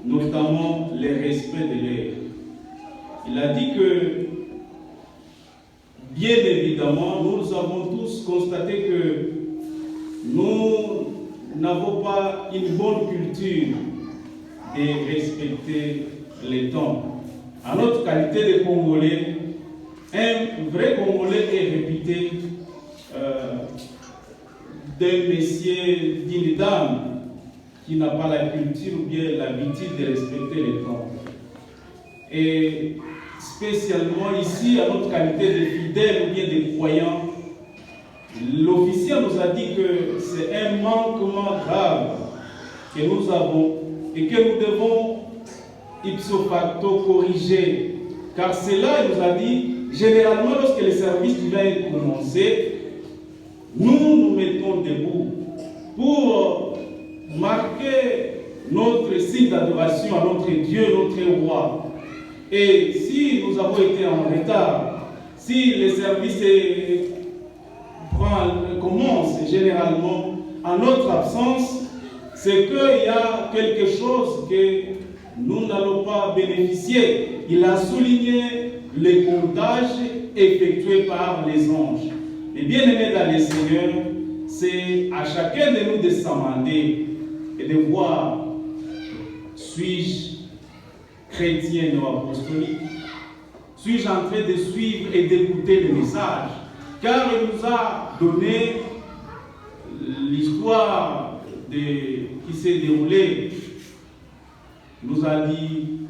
notamment le respect de l'heure. Il a dit que, bien évidemment, nous avons tous constaté que nous n'avons pas une bonne culture de respecter les temps. En notre qualité de Congolais, un vrai Congolais est réputé d'un messier, d'une dame qui n'a pas la culture ou bien l'habitude de respecter les temps. Et spécialement ici, à notre qualité de fidèles ou bien de croyants, l'officier nous a dit que c'est un manquement grave que nous avons et que nous devons ipso facto corriger. Car cela, il nous a dit, généralement lorsque le service divin est commencé, nous nous mettons debout pour marquer notre signe d'adoration à notre Dieu, notre roi. Et si nous avons été en retard, si le service commence généralement en notre absence, c'est qu'il y a quelque chose que nous n'allons pas bénéficier. Il a souligné les comptages effectués par les anges. Et bien aimés dans le Seigneur, c'est à chacun de nous de s'amender et de voir, suis-je chrétien ou apostolique? Suis-je en train de suivre et d'écouter le message? Car il nous a donné l'histoire qui s'est déroulée. Il nous a dit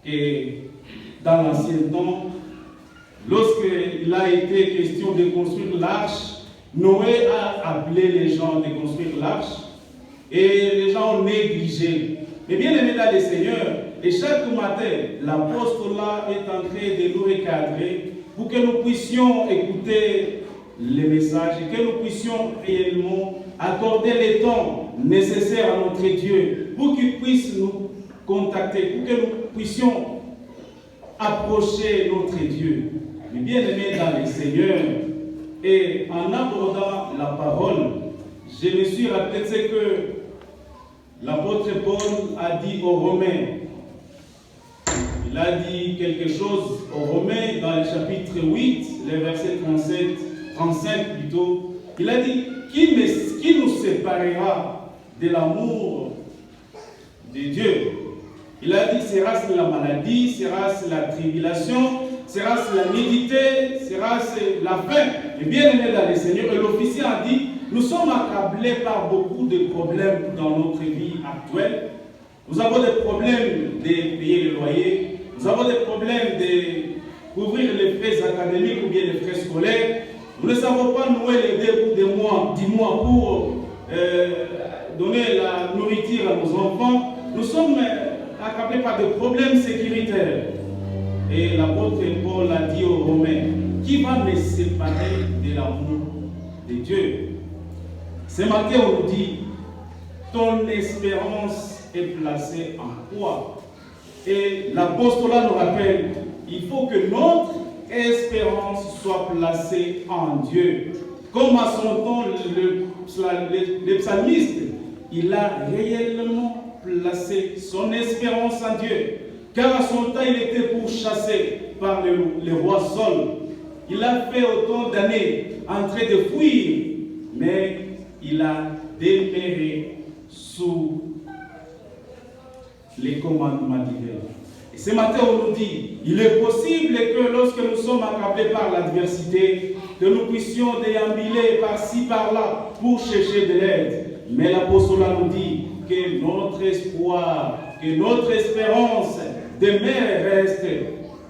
que dans l'ancien temps, lorsqu'il a été question de construire l'arche, Noé a appelé les gens de construire l'arche et les gens ont négligé. Mais bien aimé dans le Seigneur, et chaque matin, l'apôtre là est en train de nous recadrer pour que nous puissions écouter les messages et que nous puissions réellement accorder le temps nécessaire à notre Dieu pour qu'il puisse nous contacter, pour que nous puissions approcher notre Dieu. Mais bien aimé dans le Seigneur, et en abordant la parole, je me suis rappelé ce que l'apôtre Paul a dit aux Romains. Il a dit quelque chose aux Romains dans le chapitre 8, le verset 35 plutôt. Il a dit, qui nous séparera de l'amour de Dieu? Il a dit, sera-ce la maladie, sera-ce la tribulation, sera-ce la nudité, sera-ce la faim? Et bien aimé dans le Seigneur, et l'officier a dit, nous sommes accablés par beaucoup de problèmes dans notre vie actuelle. Nous avons des problèmes de payer le loyer, nous avons des problèmes de couvrir les frais académiques ou bien les frais scolaires. Nous ne savons pas nouer les deux bouts du mois pour donner la nourriture à nos enfants. Nous sommes accablés par des problèmes sécuritaires. Et l'apôtre Paul a dit aux Romains, qui va me séparer de l'amour de Dieu? Ce matin, on nous dit, ton espérance est placée en quoi? Et l'apostolat nous rappelle, il faut que notre espérance soit placée en Dieu. Comme à son temps, le psalmiste, il a réellement placé son espérance en Dieu. Car à son temps, il était pourchassé par le roi Saul. Il a fait autant d'années en train de fuir, mais il a demeuré sous les commandements divins. Et ce matin, on nous dit, il est possible que lorsque nous sommes accablés par l'adversité, que nous puissions déambuler par-ci, par-là, pour chercher de l'aide. Mais l'apostolat nous dit que notre espoir, que notre espérance demeure et reste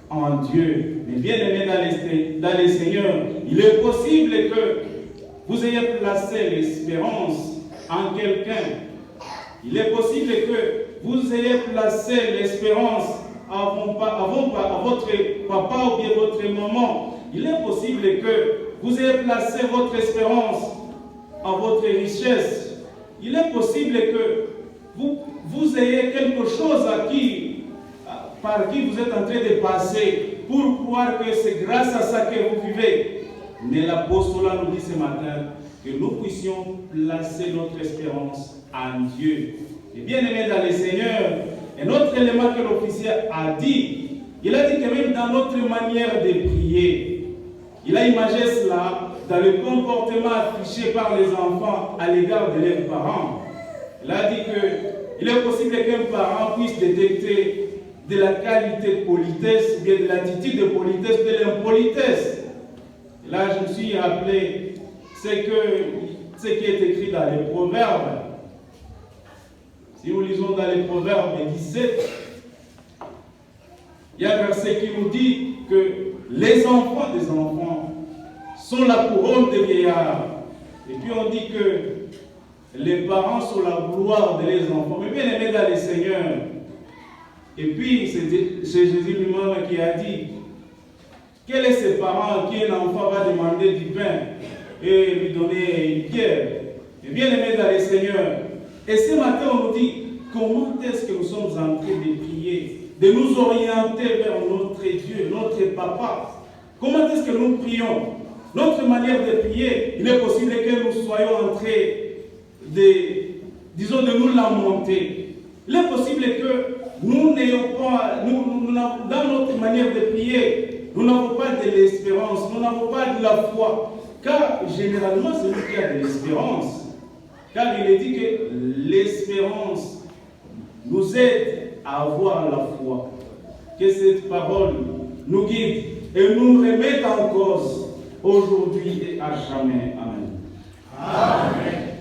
en Dieu. Mais bien aimé dans les Seigneurs, il est possible que vous ayez placé l'espérance en quelqu'un. Il est possible que vous ayez placé l'espérance à votre papa ou bien votre maman. Il est possible que vous ayez placé votre espérance à votre richesse. Il est possible que vous ayez quelque chose par qui vous êtes en train de passer pour croire que c'est grâce à ça que vous vivez. Mais l'apostolat nous dit ce matin que nous puissions placer notre espérance en Dieu. Et bien aimé dans le Seigneur, un autre élément que l'officier a dit, il a dit que même dans notre manière de prier, il a imagé cela dans le comportement affiché par les enfants à l'égard de leurs parents. Il a dit qu'il est possible qu'un parent puisse détecter de la qualité de politesse, bien de l'attitude de politesse, de l'impolitesse. Là, je me suis rappelé ce qui est écrit dans les Proverbes. Si nous lisons dans les Proverbes 17, il y a un verset qui nous dit que les enfants des enfants sont la couronne des vieillards. Et puis on dit que les parents sont la gloire de les enfants. Mais bien aimés dans les seigneurs. Et puis c'est Jésus lui-même qui a dit, quel est ce parent à qui un enfant va demander du pain et lui donner une pierre? Et bien aimés dans les seigneurs. Et ce matin on nous dit, comment est-ce que nous sommes en train de prier, de nous orienter vers notre Dieu, notre Papa? Comment est-ce que nous prions? Notre manière de prier, il est possible que nous soyons en train de nous lamenter. Il est possible que nous n'ayons pas, dans notre manière de prier, nous n'avons pas de l'espérance, nous n'avons pas de la foi. Car généralement, c'est nous qui avons de l'espérance. Car il est dit que l'espérance nous aide à avoir la foi. Que cette parole nous guide et nous remette en cause aujourd'hui et à jamais. Amen. Amen.